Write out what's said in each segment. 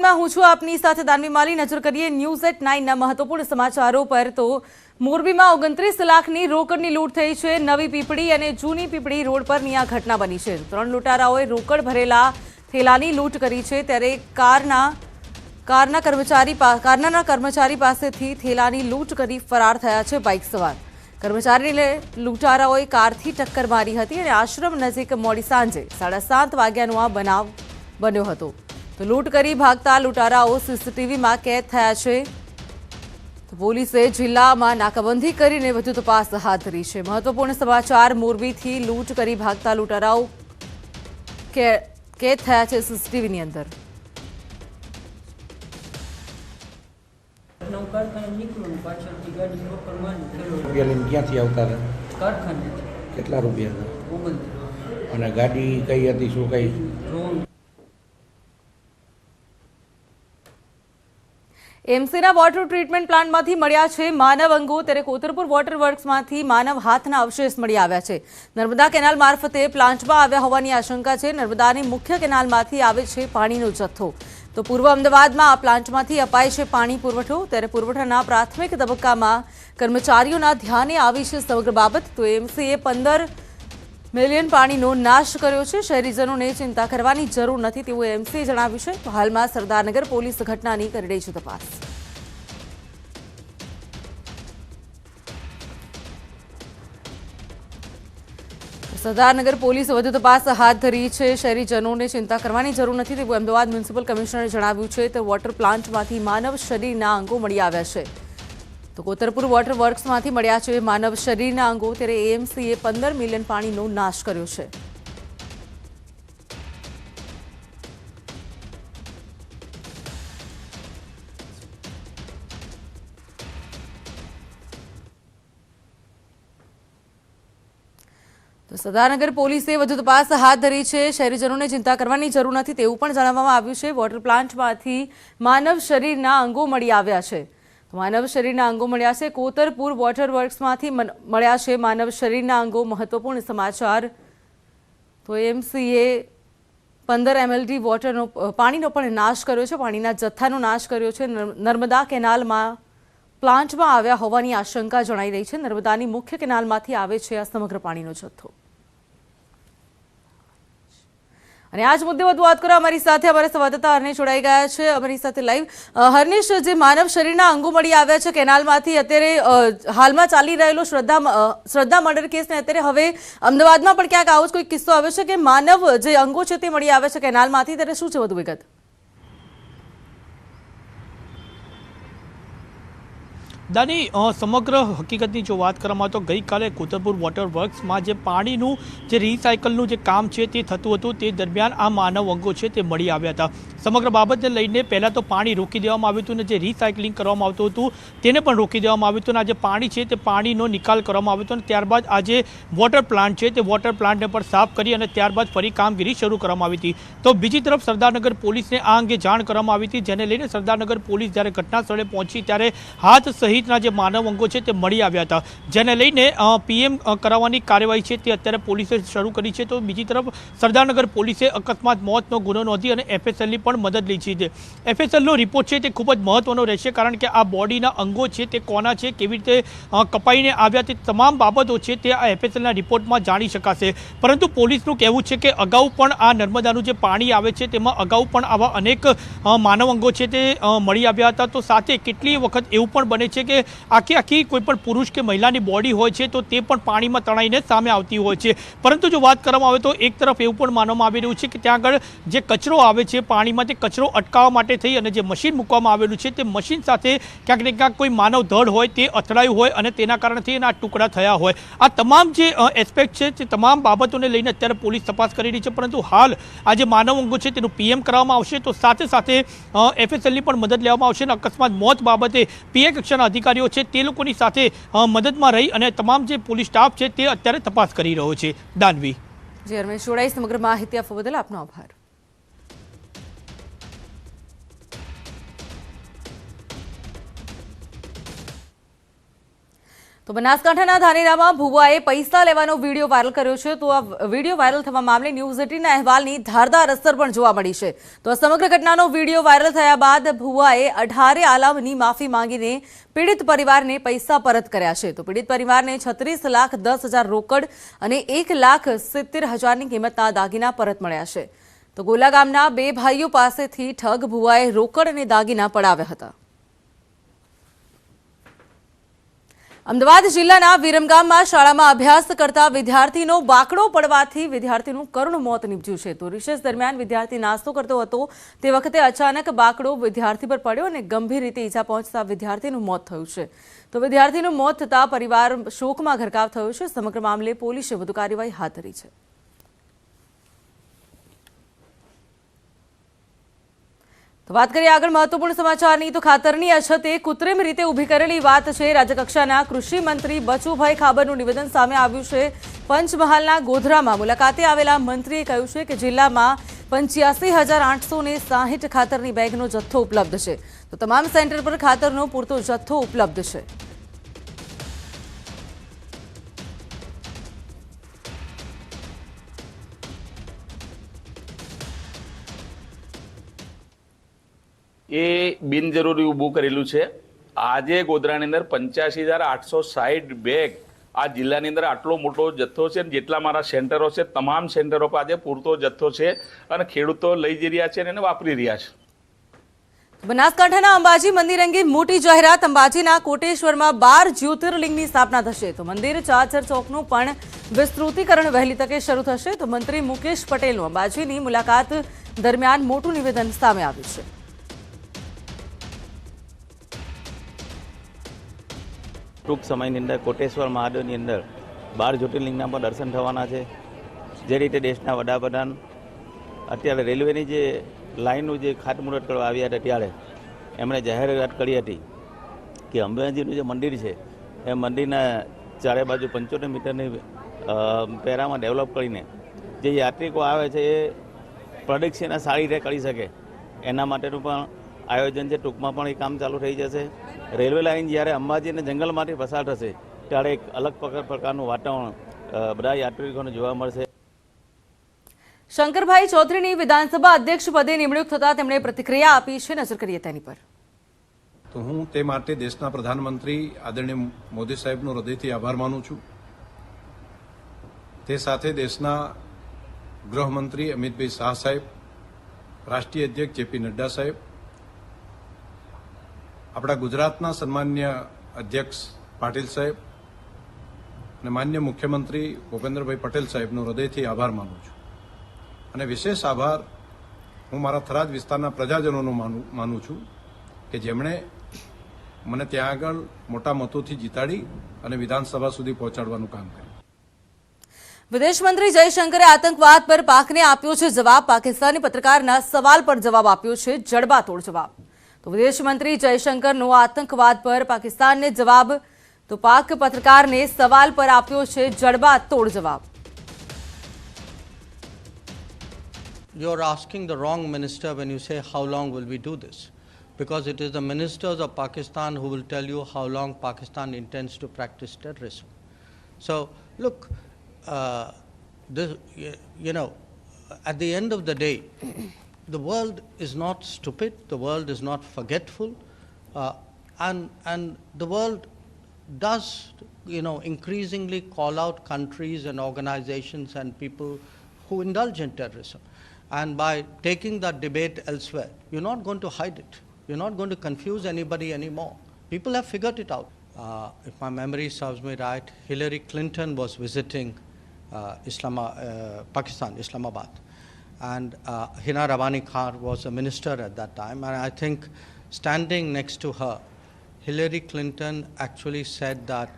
માં હું છું આપની સાથે દાનવી માલી। નજર કરીએ ન્યૂઝ એટ 9 ના મહત્વપૂર્ણ સમાચારો પર। તો મોરબીમાં 29 લાખની રોકડની લૂંટ થઈ છે। નવી પીપળી અને જૂની પીપળી રોડ પરની આ ઘટના બની છે। 3 લૂંટારાઓએ રોકડ ભરેલા થેલાની લૂંટ કરી છે, ત્યારે કારના કર્મચારી પાસેથી થેલાની લૂંટ કરી ફરાર થયા છે બાઇક સવાર। કર્મચારીને લૂંટારાઓએ કારથી ટક્કર મારી હતી અને આશ્રમ નજીક મોડી સાંજે 7:30 વાગ્યાનો આ બનાવ બન્યો હતો। तो लूंट करी भागता लूंटाराओ सीसीटीवी में कैद थया छे। तो पोलीसे जिल्लामां नाकाबंधी करीने વધુ તપાસ हाथ धरी है। महत्वपूर्ण समाचार मोरबीथी लूंट करी भागता लूंटाराओ कैद थया छे सीसीटीवी नी अंदर। કેટલા રૂપિયા અને ગાડી કઈ હતી, શું કઈ? एमसीना वॉटर ट्रीटमेंट प्लांट में मळ्या छे मानव अंगो, त्यारे कोतरपुर वॉटर वर्क्स में मानव हाथना अवशेष मळी आव्या छे। नर्मदा केनाल मार्फते प्लांट में आव्या होवानी आशंका छे। नर्मदानी मुख्य केनाल मांथी आवे छे पाणीनो जथ्थो। तो पूर्व अमदावाद में आ प्लांट मांथी अपाय छे पाणी पुरवठो, त्यारे पुरवठाना प्राथमिक तबक्कामां कर्मचारीओना ध्याने आवी छे समग्र बाबत। तो एमसीए 15 मिलियन पाणीनो नाश कर्यो छे। शहेरीजनोने चिंता करवानी जरूर नथी तेवुं एमसीए जणाव्युं छे। तो हालमां सरदारनगर पोलीस घटनानी करी रही छे तपास। सरदारनगर पोलीस વધુ તપાસ હાથ ધરી છે। શહેરીજનોને चिंता કરવાની જરૂર નથી તેવું અમદાવાદ મ્યુનિસિપલ કમિશનરે જણાવ્યું છે। તો વોટર પ્લાન્ટમાંથી માનવ શરીરના અંગો મળી આવ્યા છે। તો કોતરપુર વોટર વર્ક્સમાંથી મળ્યા છે માનવ શરીરના અંગો, ત્યારે એએમસીએ 15 મિલિયન પાણીનો નાશ કર્યો છે। तो सरदारनगर पोलीसे વધુ તપાસ હાથ ધરી છે। શહેરીજનોને ચિંતા કરવાની જરૂર નથી તેવું પણ જણાવવામાં આવ્યું છે। વોટર પ્લાન્ટમાંથી માનવ શરીરના અંગો મળી આવ્યા છે। તો માનવ શરીરના અંગો મળ્યા છે। કોતરપુર વોટર વર્ક્સમાંથી મળ્યા છે માનવ શરીરના અંગો। મહત્વપૂર્ણ સમાચાર। તો એમસીએ 15 MLD વોટરનો પાણીનો પણ નાશ કર્યો છે, પાણીના જથ્થાનો નાશ કર્યો છે। નર્મદા કેનાલમાં પ્લાન્ટમાં આવ્યા હોવાની આશંકા જણાઈ રહી છે। નર્મદાની મુખ્ય કેનાલમાંથી આવે છે આ સમગ્ર પાણીનો જથ્થો। અને આ જ મુદ્દે વધુ વાત કરવા અમારી સાથે અમારા સંવાદદાતા હર્નિશ જોડાઈ ગયા છે અમારી સાથે લાઈવ। હર્નિશ, જે માનવ શરીરના અંગો મળી આવ્યા છે કેનાલમાંથી, અત્યારે હાલમાં ચાલી રહેલો શ્રદ્ધા મર્ડર કેસને અત્યારે હવે અમદાવાદમાં પણ ક્યાંક આવો જ કોઈ કિસ્સો આવ્યો છે કે માનવ જે અંગો છે તે મળી આવ્યા છે કેનાલમાંથી, ત્યારે શું છે વધુ વિગત? દાની સમગ્ર હકીકતની જો વાત કરવામાં તો ગઈકાલે કોતરપુર વોટર વર્ક્સમાં જે પાણીનું જે રિસાયકલનું જે કામ છે તે થતું હતું, તે દરમિયાન આ માનવ અંગો છે તે મળી આવ્યા હતા। સમગ્ર બાબતને લઈને પહેલાં તો પાણી રોકી દેવામાં આવ્યું હતું અને જે રિસાયકલિંગ કરવામાં આવતું હતું તેને પણ રોકી દેવામાં આવ્યું હતું અને આ જે પાણી છે તે પાણીનો નિકાલ કરવામાં આવ્યો હતો અને ત્યારબાદ આ જે વોટર પ્લાન્ટ છે તે વોટર પ્લાન્ટને પણ સાફ કરી અને ત્યારબાદ ફરી કામગીરી શરૂ કરવામાં આવી હતી। તો બીજી તરફ સરદારનગર પોલીસને આ અંગે જાણ કરવામાં આવી હતી, જેને લઈને સરદારનગર પોલીસ જ્યારે ઘટના સ્થળે પહોંચી ત્યારે હાથ સહિતના જે માનવ અંગો છે તે મળી આવ્યા હતા, જેને લઈને પીએમ કરાવવાની કાર્યવાહી છે તે અત્યારે પોલીસે શરૂ કરી છે। તો બીજી તરફ સરદારનગર પોલીસે અકસ્માત મોતનો ગુનો નોંધી અને એફએસએલની પણ મદદ લીધી છે। એફએસએલનો રિપોર્ટ છે તે ખૂબ જ મહત્વનો રહેશે, કારણ કે આ બોડીના અંગો છે તે કોના છે, કેવી રીતે કપાઈને આવ્યા, તે તમામ બાબતો છે તે આ એફએસએલના રિપોર્ટમાં જાણી શકાશે। પરંતુ પોલીસનું કહેવું છે કે અગાઉ પણ આ નર્મદાનું જે પાણી આવે છે તેમાં અગાઉ પણ આવા અનેક માનવ અંગો છે તે મળી આવ્યા હતા। તો સાથે કેટલી વખત એવું પણ બને છે કે આખી કોઈ પણ પુરુષ કે મહિલાની બોડી હોય છે તો તે પણ પાણીમાં તણાઈને સામે આવતી હોય છે। પરંતુ જો વાત કરવામાં આવે તો એક તરફ એવું પણ માનવામાં આવી રહ્યું છે કે ત્યાં આગળ જે કચરો આવે છે પાણીમાં, તે કચરો અટકાવવા માટે થઈ અને જે મશીન મૂકવામાં આવેલું છે તે મશીન સાથે ક્યાંક ને ક્યાંક કોઈ માનવ ધડ હોય તે અથડાયું હોય અને તેના કારણથી એના ટુકડા થયા હોય। આ તમામ જે એસ્પેક્ટ છે તે તમામ બાબતોને લઈને અત્યારે પોલીસ તપાસ કરી રહી છે। પરંતુ હાલ આ જે માનવ અંગો છે તેનું પીએમ કરવામાં આવશે, તો સાથે સાથે એફએસએલની પણ મદદ લેવામાં આવશે અને અકસ્માત મોત બાબતે પીએ કક્ષાના અધિકારીઓ છે તે લોકોની સાથે મદદમાં રહી અને તમામ જે પોલીસ સ્ટાફ છે તે અત્યારે તપાસ કરી રહ્યો છે। દાનવી જી હર્મેશ જોડાઈ સમગ્ર માહિતી આપવા બદલ આપનો આભાર। તો બનાસકાંઠાના ધાનેરામાં ભુવાએ પૈસા લેવાનો વિડીયો વાયરલ કર્યો છે. તો આ વિડીયો વાયરલ થવા મામલે ન્યૂઝ 18ના અહેવાલની ધારદાર અસર પણ જોવા મળી છે. તો આ સમગ્ર ઘટનાનો વિડીયો વાયરલ થયા બાદ ભુવાએ 18 આલામની માફી માંગીને પીડિત પરિવારને પૈસા પરત કર્યા છે. તો પીડિત પરિવારને 36,10,000 રોકડ અને 1,70,000ની કિંમતના દાગીના પરત મળ્યા છે. તો ગોલા ગામના બે ભાઈઓ પાસેથી ઠગ ભુવાએ રોકડ અને દાગીના પડાવ્યા હતા. અમદાવાદ જિલ્લાના વિરમગામમાં શાળામાં અભ્યાસ કરતા વિદ્યાર્થીનો બાકડો પડવાથી વિદ્યાર્થીનું કરુણ મોત નીપજ્યું છે. તો રિસેસ દરમિયાન વિદ્યાર્થી નાસ્તો કરતો હતો તે વખતે અચાનક બાકડો વિદ્યાર્થી પર પડ્યો અને ગંભીર રીતે ઈજા પહોંચતા વિદ્યાર્થીનું મોત થયું છે. તો વિદ્યાર્થીનું મોત થતાં પરિવાર શોકમાં ગરકાવ થયો છે. સમગ્ર મામલે પોલીસે વધુ કાર્યવાહી હાથ ધરી છે. તો વાત કરીએ આગળ મહત્વપૂર્ણ સમાચારની. તો ખાતરની અછતે કૃત્રિમ રીતે ઊભી કરેલી વાત છે. રાજ્યકક્ષાના કૃષિ મંત્રી બચુભાઈ ખાબરનું નિવેદન સામે આવ્યું છે. પંચમહાલના ગોધરામાં મુલાકાતે આવેલા મંત્રીએ કહ્યું છે કે જિલ્લામાં 85,860 ખાતરની બેગનો જથ્થો ઉપલબ્ધ છે. તો તમામ સેન્ટર પર ખાતરનો પૂરતો જથ્થો ઉપલબ્ધ છે. એ બિનજરૂરી ઊભું કરેલું છે. આજે ગોધરાની અંદર 85,860 બેગ આ જિલ્લાની અંદર આટલો મોટો જથ્થો છે. જેટલા મારા સેન્ટરો છે તમામ સેન્ટરો પર આજે પૂરતો જથ્થો છે અને ખેડૂતો લઈ જઈ રહ્યા છે અને એને વાપરી રહ્યા છે. બનાસકાંઠાના અંબાજી મંદિર અંગે મોટી જાહેરાત. અંબાજીના કોટેશ્વરમાં 12 જ્યોતિર્લિંગની સ્થાપના થશે. તો મંદિર ચાચર ચોકનું પણ વિસ્તૃતિકરણ વહેલી તકે શરૂ થશે. તો મંત્રી મુકેશ પટેલનું અંબાજીની મુલાકાત દરમિયાન મોટું નિવેદન સામે આવ્યું છે. ટૂંક સમયની અંદર કોટેશ્વર મહાદેવની અંદર 12 જ્યોતિર્લિંગના પણ દર્શન થવાના છે. જે રીતે દેશના વડાપ્રધાન અત્યારે રેલવેની જે લાઇનનું જે ખાતમુહૂર્ત કરવા આવ્યા હતા ત્યારે એમણે જાહેરાત કરી હતી કે અંબાજીનું જે મંદિર છે એ મંદિરના ચારે બાજુ 75 મીટરની પેરામાં ડેવલપ કરીને જે યાત્રિકો આવે છે એ પ્રદક્ષિણા સારી રીતે કરી શકે એના માટેનું પણ આયોજન છે. ટૂંકમાં પણ એ કામ ચાલુ થઈ જશે. રેલવે લાઇન જ્યારે અંબાજી અને જંગલમાંથી પસાર થશે ત્યારે એક અલગ પ્રકારનું વાતાવરણ બધા યાત્રિકોને જોવા મળશે. શંકરભાઈ ચૌધરીની વિધાનસભા અધ્યક્ષ પદે નિમણૂક થતા તેમણે પ્રતિક્રિયા આપી છે. નજર કરીએ તેની પર. તો હું તે માટે દેશના પ્રધાનમંત્રી આદરણીય મોદી સાહેબનો હૃદયથી આભાર માનું છું. તે સાથે દેશના ગૃહમંત્રી અમિતભાઈ શાહ સાહેબ, રાષ્ટ્રીય અધ્યક્ષ જેપી નડ્ડા સાહેબ, આપણા ગુજરાતના સન્માન્ય અધ્યક્ષ પાટીલ સાહેબ અને માન્ય મુખ્યમંત્રી ભૂપેન્દ્રભાઈ પટેલ સાહેબનો હૃદયથી આભાર માનું છું. અને વિશેષ આભાર હું મારા થરાદ વિસ્તારના પ્રજાજનોનો માનું છું કે જેમણે મને ત્યાં આગળ મોટા મતોથી જીતાડી અને વિધાનસભા સુધી પહોંચાડવાનું કામ કર્યું. વિદેશ મંત્રી જયશંકરે આતંકવાદ પર પાકને આપ્યો છે જવાબ. પાકિસ્તાની પત્રકારના સવાલ પર જવાબ આપ્યો છે જડબાતોડ જવાબ. તો વિદેશ મંત્રી જયશંકરનો આતંકવાદ પર પાકિસ્તાનને જવાબ. તો પાક પત્રકારને સવાલ પર આપ્યો છે જડબાતોડ જવાબ. You're asking the wrong minister when you say how long will we do this, because it is the ministers of Pakistan who will tell you how long Pakistan intends to practice terrorism. So look, at the end of the day, the world is not stupid, the world is not forgetful, and the world does increasingly call out countries and organizations and people who indulge in terrorism. And by taking that debate elsewhere, you're not going to hide it. You're not going to confuse anybody anymore. People have figured it out. If my memory serves me right, Hillary Clinton was visiting Pakistan, Islamabad. And Hina Rawani Khan was a minister at that time. And I think standing next to her, Hillary Clinton actually said that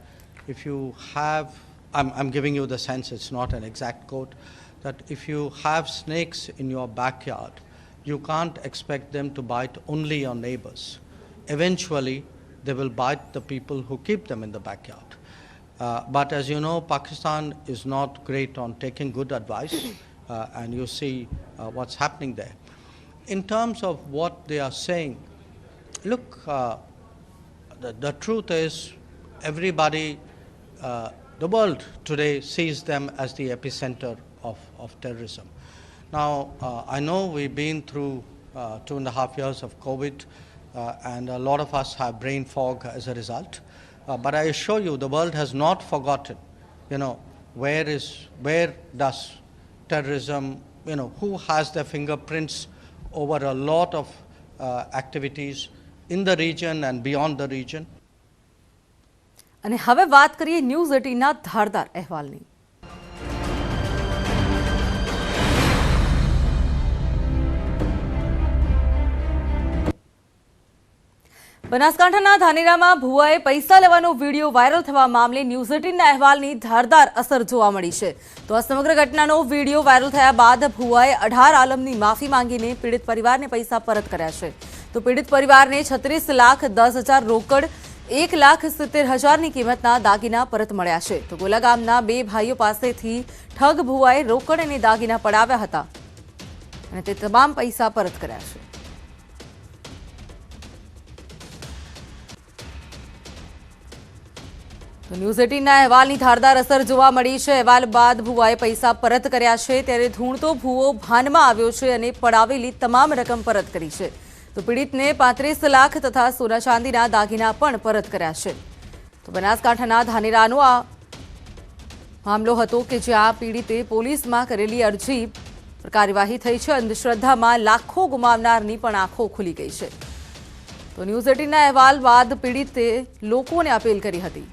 if you have, I'm giving you the sense, it's not an exact quote, that if you have snakes in your backyard, you can't expect them to bite only your neighbors. Eventually, they will bite the people who keep them in the backyard. But as you know, Pakistan is not great on taking good advice, and you see what's happening there. In terms of what they are saying, look, the truth is everybody the world today sees them as the epicenter of terrorism. Now, I know we've been through 2.5 years of COVID, and a lot of us have brain fog as a result. But I assure you, the world has not forgotten, where does terrorism, who has their fingerprints over a lot of activities in the region and beyond the region. અને હવે વાત કરીએ news 18ના ધારદાર અહેવાલની. બનાસકાંઠાના ધાનેરામાં ભુવાએ પૈસા લેવાનો video viral થવા મામલે news 18ના અહેવાલની ધારદાર અસર જોવા મળી છે. તો આ સમગ્ર ઘટનાનો વિડીયો વાયરલ થયા બાદ ભુવાએ 18 આલમની માફી માંગીને પીડિત પરિવારને પૈસા પરત કર્યા છે. તો પીડિત પરિવારને 36,10,000 રોકડ, 1,70,000ની કિંમતના દાગીના પરત મળ્યા છે. તો ગોલા ગામના 2 ભાઈઓ પાસેથી ઠગ ભુવાએ રોકડ અને દાગીના પડાવ્યા હતા અને તે તમામ પૈસા પરત કર્યા છે. તો ન્યૂઝ 18ના અહેવાલની ધારદાર અસર જોવા મળી છે. અહેવાલ બાદ ભુવાએ પૈસા પરત કર્યા છે, ત્યારે ધૂણતો ભુવો ભાનમાં આવ્યો છે અને પડાવેલી તમામ રકમ પરત કરી છે. તો પીડિતને 35 લાખ તથા સોના ચાંદીના દાગીના પણ પરત કર્યા છે. તો બનાસકાંઠાના ધાનેરાનો આ મામલો હતો કે જ્યાં પીડિતે પોલીસમાં કરેલી અરજી પર કાર્યવાહી થઈ છે. અંધશ્રદ્ધામાં લાખો ગુમાવનારની પણ આંખો ખુલી ગઈ છે. તો ન્યૂઝ 18ના અહેવાલ બાદ પીડિતે લોકોને અપીલ કરી હતી.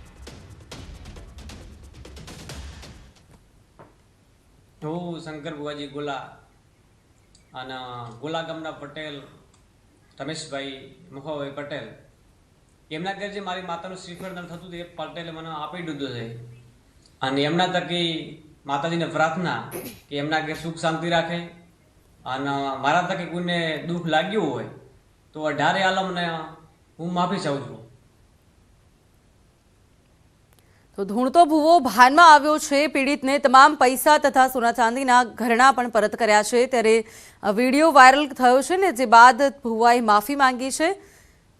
હું શંકર બુવાજી ગોલા અને ગોલા ગામના પટેલ રમેશભાઈ મુખાભાઈ પટેલ એમના ઘરે જે મારી માતાનું શ્રીફળ થતું હતું એ પટેલે મને આપી દીધું છે. અને એમના તકી માતાજીને પ્રાર્થના કે એમના ઘરે સુખ શાંતિ રાખે અને મારા તકે કોઈને દુઃખ લાગ્યું હોય તો 18 આલમને હું માફી ચાહું છું. તો ધૂણતો ભુવો ભાનમાં આવ્યો છે. પીડિતને તમામ પૈસા તથા સોના ચાંદીના ઘરેણાં પણ પરત કર્યા છે. ત્યારે વિડીયો વાયરલ થયો છે ને, જે બાદ ભુવાએ માફી માંગી છે.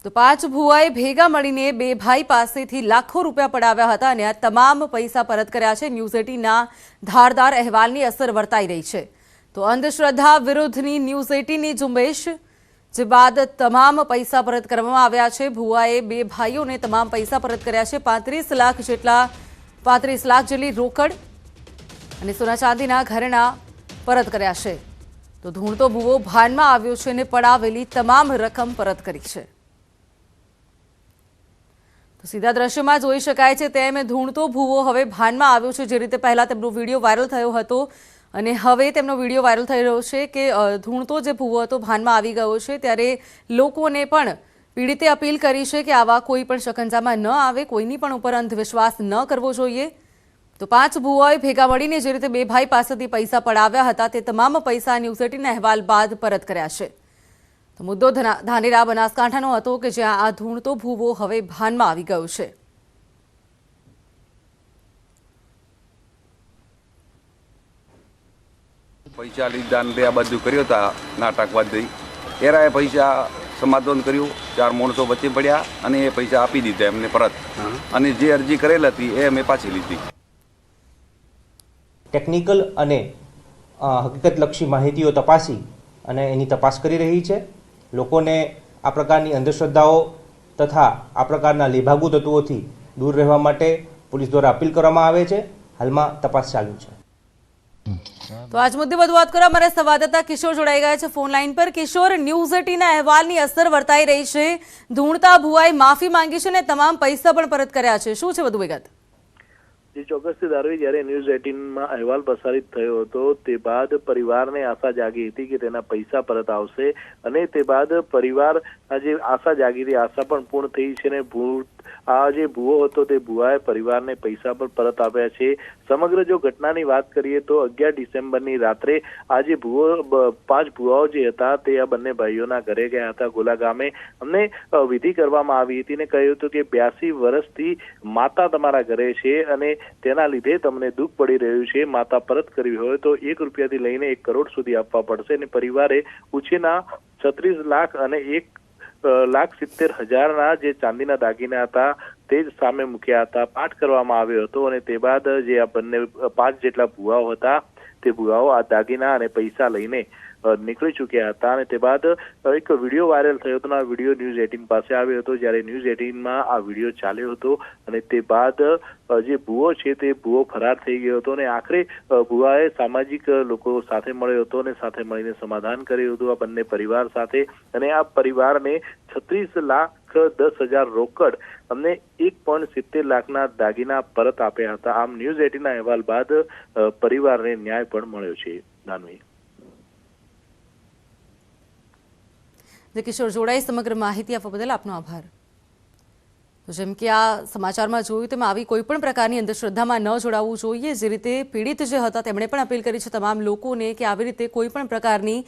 તો 5 ભુવાએ ભેગા મળીને 2 ભાઈ પાસેથી લાખો રૂપિયા પડાવ્યા હતા અને આ તમામ પૈસા પરત કર્યા છે. ન્યૂઝ 18ના ધારદાર અહેવાલની અસર વર્તાઈ રહી છે. તો અંધશ્રદ્ધા વિરુદ્ધની ન્યૂઝ 18ની ઝુંબેશ, જે બાદ તમામ પૈસા પરત કરવામાં આવ્યા છે. ભુવાએ 2 ભાઈઓને તમામ પૈસા પરત કર્યા છે. 35 લાખ જેટલી રોકડ અને સોના ચાંદીના ઘરેણાં પરત કર્યા છે. તો ધૂણતો ભુવો ભાનમાં આવ્યો છે અને પડાવેલી તમામ રકમ પરત કરી છે. તો સીધા દ્રશ્યમાં જોઈ શકાય છે તેમ ધૂણતો ભુવો હવે ભાનમાં આવ્યો છે. જે રીતે પહેલા તેમનો વિડીયો વાયરલ થયો હતો અને હવે તેમનો વિડીયો વાયરલ થઈ રહ્યો છે કે ધૂણતો જે ભુવો હતો ભાનમાં આવી ગયો છે. ત્યારે લોકોને પણ પીડિતે અપીલ કરી છે કે આવા કોઈ પણ શકંજામાં ન આવે, કોઈની પણ ઉપર અંધવિશ્વાસ ન કરવો જોઈએ. તો 5 ભુવાએ ભેગા મળીને જે રીતે 2 ભાઈ પાસેથી પૈસા પડાવ્યા હતા તે તમામ પૈસા ન્યૂઝ 18ના અહેવાલ બાદ પરત કર્યા છે. તો મુદ્દો ધાનેરા બનાસકાંઠાનો હતો કે જ્યાં આ ધૂણતો ભુવો હવે ભાનમાં આવી ગયો છે. પૈસા લીધા ને આ બધું કર્યું હતા નાટકવાદી એરાએ પૈસા સમાધાન કર્યું. 4 માણસો વચ્ચે પડ્યા અને એ પૈસા આપી દીધા એમને પરત અને જે અરજી કરેલ હતી એ અમે પાછી લીધી. ટેકનિકલ અને હકીકતલક્ષી માહિતીઓ તપાસી અને એની તપાસ કરી રહી છે. લોકોને આ પ્રકારની અંધશ્રદ્ધાઓ તથા આ પ્રકારના લેભાગુ તત્વોથી દૂર રહેવા માટે પોલીસ દ્વારા અપીલ કરવામાં આવે છે. હાલમાં તપાસ ચાલુ છે. તો આજ મુદ્દે વધુ વાત કરવા અમારા સંવાદદાતા કિશોર જોડાઈ ગયા છે ફોન લાઈન પર. કિશોર, ન્યૂઝ 18ના અહેવાલની અસર વર્તાઈ રહી છે. ધૂણતા ભુવાએ માફી માંગી છે અને તમામ પૈસા પણ પરત કર્યા છે. શું છે વધુ વિગત? જે ચોક્કસથી ધારવી, જ્યારે ન્યૂઝ 18માં અહેવાલ પ્રસારિત થયો હતો તે બાદ પરિવારને આશા જાગી હતી કે તેના પૈસા પરત આવશે અને તે બાદ પરિવાર જે આશા જાગી હતી આશા પણ પૂર્ણ થઈ છે અને આ જે ભુવો હતો તે ભુવાએ પરિવારને પૈસા પણ પરત આપ્યા છે. સમગ્ર જો ઘટનાની વાત કરીએ તો 11 ડિસેમ્બરની રાત્રે આ જે 5 ભુવાઓ જે હતા તે આ બંને ભાઈઓના ઘરે ગયા હતા ગોલા ગામે. અમને વિધિ કરવામાં આવી હતી અને કહ્યું હતું કે 82 વર્ષથી માતા તમારા ઘરે છે અને તેના લીધે તમને દુઃખ પડી રહ્યું છે. માતા પરત કરવી હોય તો 1 રૂપિયાથી લઈને 1 કરોડ સુધી આપવા પડશે. અને પરિવારે ઉછીના 36 લાખ અને 1,70,000 જે ચાંદીના દાગીના હતા તે જ સામે મૂક્યા હતા, પાઠ કરવામાં આવ્યો હતો અને તે બાદ જે આ બંને 5 જેટલા ભુવાઓ હતા તે ભુવાઓ આ દાગીના અને પૈસા લઈને નીકળી ચૂક્યા હતા અને તે બાદ એક વિડીયો વાયરલ થયો હતો. આ વિડીયો ન્યૂઝ 18 પાસે આવ્યો હતો. જ્યારે ન્યૂઝ 18માં આ વિડીયો ચાલ્યો હતો અને તે બાદ જે ભુવો છે તે ભુવો ફરાર થઈ ગયો હતો અને આખરે ભુવાએ સામાજિક લોકો સાથે મળ્યો હતો અને સાથે મળીને સમાધાન કર્યું હતું આ બંને પરિવાર સાથે અને આ પરિવારને 36,10,000 રોકડ અમને 1.70 લાખના દાગીના પરત આપ્યા હતા. આમ ન્યૂઝ 18ના અહેવાલ બાદ પરિવારને ન્યાય પણ મળ્યો છે. દાનવી કિશોર જોડાઈ સમગ્ર માહિતી આપવા બદલ આપનો આભાર. તો જેમ કે આ સમાચારમાં જોયું તેમ આવી કોઈ પણ પ્રકારની અંધશ્રદ્ધામાં ન જોડાવવું જોઈએ. જે રીતે પીડિત જે હતા તેમણે પણ અપીલ કરી છે તમામ લોકોને કે આવી રીતે કોઈ પણ પ્રકારની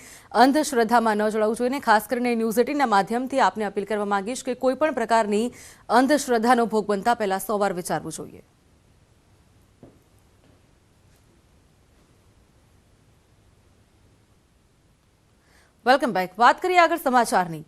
અંધશ્રદ્ધામાં ન જોડાવવું જોઈએ. અને ખાસ કરીને ન્યૂઝ 18ના માધ્યમથી આપને અપીલ કરવા માંગીશ કે કોઈ પણ પ્રકારની અંધશ્રદ્ધાનો ભોગ બનતા પહેલા 100 વાર વિચારવું જોઈએ. Welcome back. વાત કરીએ આગળ સમાચારની.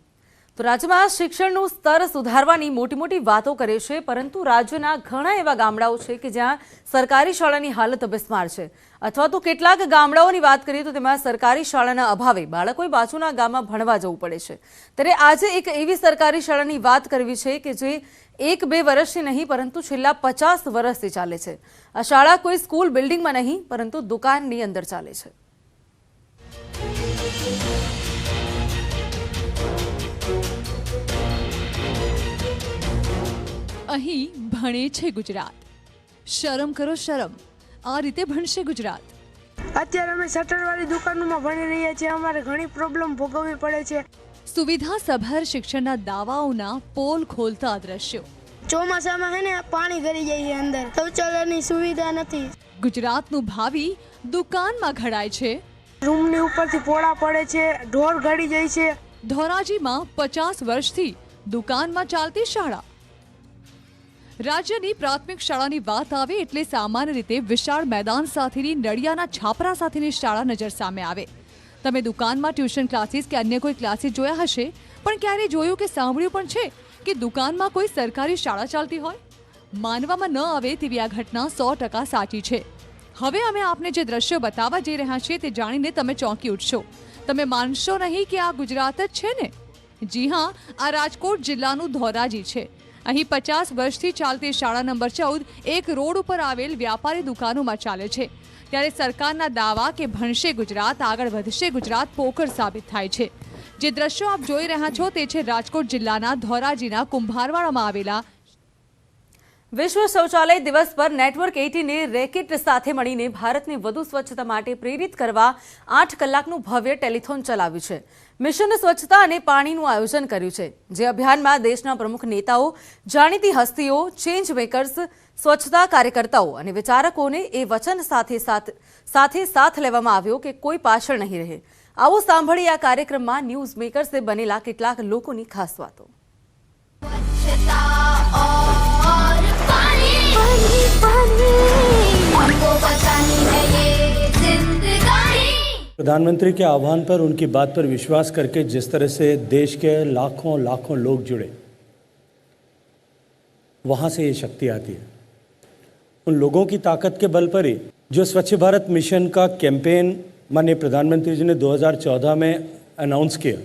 તો રાજ્યમાં શિક્ષણનું સ્તર સુધારવાની મોટી વાતો કરે છે, પરંતુ રાજ્યના ઘણા એવા ગામડાઓ છે કે જ્યાં સરકારી શાળાની હાલત બિસ્માર છે, અથવા તો કેટલાક ગામડાઓની વાત કરીએ તો તેમાં સરકારી શાળાના અભાવે બાળકોએ બાજુના ગામમાં ભણવા જવું પડે છે. ત્યારે આજે એક એવી સરકારી શાળાની વાત કરવી છે કે જે 1-2 વર્ષથી નહીં પરંતુ છેલ્લા 50 વર્ષથી ચાલે છે. આ શાળા કોઈ સ્કૂલ બિલ્ડિંગમાં નહીં પરંતુ દુકાનની અંદર ચાલે છે. અહીં ભણે છે ગુજરાત. શરમ કરો શરમ, આ રીતે ભણશે ગુજરાત. અત્યારે અમે શટરવાળી દુકાનોમાં ભણી રહ્યા છીએ. અમારે ઘણી પ્રોબ્લેમ ભોગવવી પડે છે. સુવિધા સભર શિક્ષણના દાવાઓના પોલ ખોલતા દ્રશ્યો. ચોમાસામાં હે ને પાણી ગળી જાય અંદર, શૌચાલયની સુવિધા નથી. ગુજરાતનું ભાવિ દુકાનમાં ઘડાય છે. રૂમની ઉપરથી પોળા પડે છે, ઢોર ગળી જાય છે. ધોરાજીમાં 50 વર્ષથી દુકાનમાં ચાલતી શાળા. રાજ્યની પ્રાથમિક શાળાની વાત આવે એટલે સામાન્ય રીતે વિશાળ મેદાન સાથેની નડિયાના છાપરા સાથેની શાળા નજર સામે આવે. તમે દુકાનમાં ટ્યુશન ક્લાસીસ કે અન્ય કોઈ ક્લાસીસ જોયા હશે, પણ ક્યારે જોયું કે સાંભળ્યું પણ છે કે દુકાનમાં કોઈ સરકારી શાળા ચાલતી હોય? માનવામાં ન આવે તેવી આ ઘટના 100% સાચી છે. હવે અમે આપને જે દ્રશ્યો બતાવવા જઈ રહ્યા છીએ તે જાણીને તમે ચોંકી ઉઠશો. તમે માનશો નહીં કે આ ગુજરાત જ છે ને? જી હા, આ રાજકોટ જિલ્લાનું ધોરાજી છે. અહીં 50 વર્ષથી ચાલતી શાળા નંબર 14 એક રોડ ઉપર આવેલ વ્યાપારી દુકાનોમાં ચાલે છે. ત્યારે સરકારના દાવા કે ભણશે ગુજરાત, આગળ વધશે ગુજરાત પોકળ સાબિત થાય છે. જે દ્રશ્યો આપ જોઈ રહ્યા છો તે છે રાજકોટ જિલ્લાના ધોરાજીના કુંભારવાડામાં આવેલા. વિશ્વ શૌચાલય દિવસ પર નેટવર્ક 18એ રેકેટ સાથે મળીને ભારતને વધુ સ્વચ્છતા માટે પ્રેરિત કરવા 8 કલાકનું ભવ્ય ટેલિથોન ચલાવ્યું છે. મિશન સ્વચ્છતા અને પાણીનું આયોજન કર્યું છે. જે અભિયાનમાં દેશના પ્રમુખ નેતાઓ, જાણીતી હસ્તીઓ, ચેન્જ મેકર્સ, સ્વચ્છતા કાર્યકર્તાઓ અને વિચારકોને એ વચન સાથ લેવામાં આવ્યો કે કોઈ પાછળ નહીં રહે. આવો સાંભળીએ આ કાર્યક્રમમાં ન્યૂઝ મેકર્સે બનેલા કેટલાક લોકોની ખાસ વાતો. प्रधानमंत्री के आह्वान पर उनकी बात पर विश्वास करके जिस तरह से देश के लाखों लोग जुड़े, वहाँ से ये शक्ति आती है. उन लोगों की ताकत के बल पर ही जो स्वच्छ भारत मिशन का कैंपेन माननीय प्रधानमंत्री जी ने 2014 में अनाउंस किया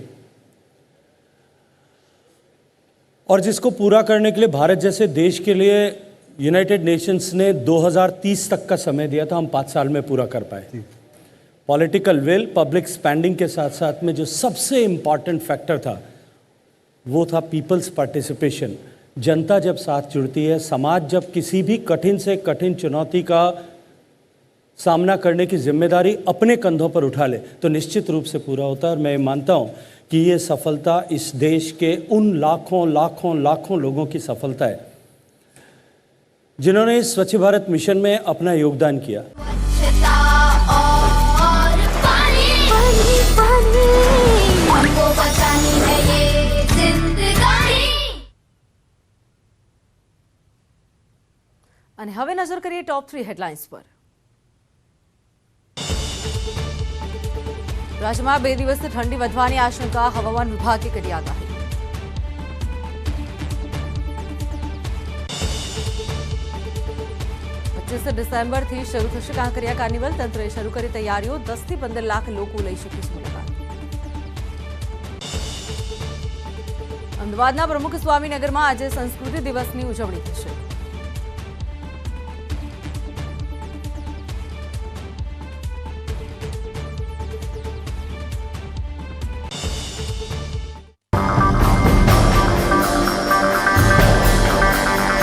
और जिसको पूरा करने के लिए भारत जैसे देश के लिए यूनाइटेड नेशंस ने 2030 तक का समय दिया था, हम 5 साल में पूरा कर पाए. पॉलिटिकल विल, पब्लिक स्पेंडिंग के साथ साथ में जो सबसे इम्पॉर्टेंट फैक्टर था वो था पीपल्स पार्टिसिपेशन. जनता जब साथ जुड़ती है, समाज जब किसी भी कठिन से कठिन चुनौती का सामना करने की जिम्मेदारी अपने कंधों पर उठा ले तो निश्चित रूप से पूरा होता है. और मैं मानता हूँ कि ये सफलता इस देश के उन लाखों लोगों की सफलता है जिन्होंने इस स्वच्छ भारत मिशन में अपना योगदान किया. અને હવે નજર કરીએ ટોપ 3 હેડલાઇન્સ પર. રાજ્યમાં 2 દિવસથી ઠંડી વધવાની આશંકા, હવામાન વિભાગે કરી આગાહી. 21 ડિસેમ્બરથી શરૂ થશે કાંકરિયા કાર્નિવલ. તંત્રએ શરૂ કરી તૈયારીઓ. 10 થી 15 લાખ લોકો લઈ શકે છે મુલાકાત. અમદાવાદના પ્રમુખ સ્વામીનગરમાં આજે સંસ્કૃતિ દિવસની ઉજવણી થશે.